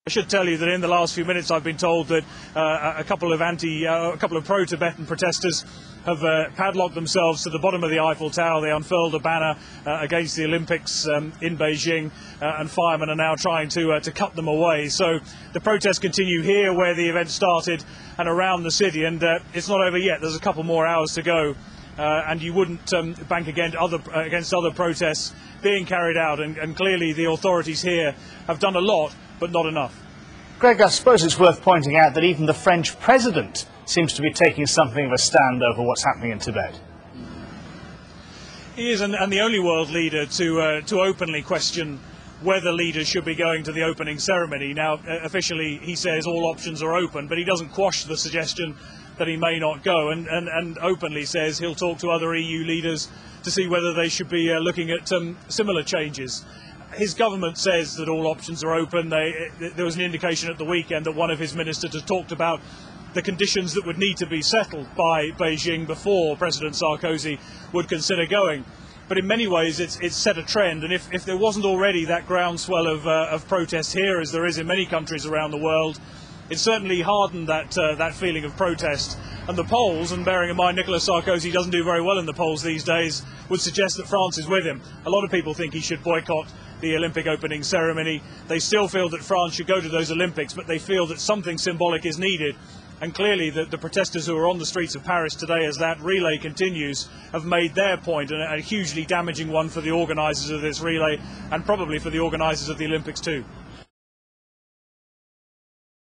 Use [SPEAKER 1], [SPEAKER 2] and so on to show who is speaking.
[SPEAKER 1] I should tell you that in the last few minutes I've been told that a couple of pro-Tibetan protesters have padlocked themselves to the bottom of the Eiffel Tower. They unfurled a banner against the Olympics in Beijing, and firemen are now trying to cut them away. So the protests continue here where the event started and around the city, and it's not over yet. There's a couple more hours to go. And you wouldn't bank against other protests being carried out, and clearly the authorities here have done a lot, but not enough.
[SPEAKER 2] Greg, I suppose it's worth pointing out that even the French president seems to be taking something of a stand over what's happening in Tibet.
[SPEAKER 1] He is, and the only world leader to openly question whether leaders should be going to the opening ceremony. Now, officially, he says all options are open, but he doesn't quash the suggestion that he may not go, and openly says he'll talk to other EU leaders to see whether they should be looking at similar changes. His government says that all options are open. There was an indication at the weekend that one of his ministers had talked about the conditions that would need to be settled by Beijing before President Sarkozy would consider going. But in many ways it's set a trend, and if there wasn't already that groundswell of protest here, as there is in many countries around the world, it certainly hardened that feeling of protest. And the polls, and bearing in mind Nicolas Sarkozy doesn't do very well in the polls these days, would suggest that France is with him. A lot of people think he should boycott the Olympic opening ceremony. They still feel that France should go to those Olympics, but they feel that something symbolic is needed. And clearly the protesters who are on the streets of Paris today, as that relay continues, have made their point, and a hugely damaging one for the organisers of this relay, and probably for the organisers of the Olympics too.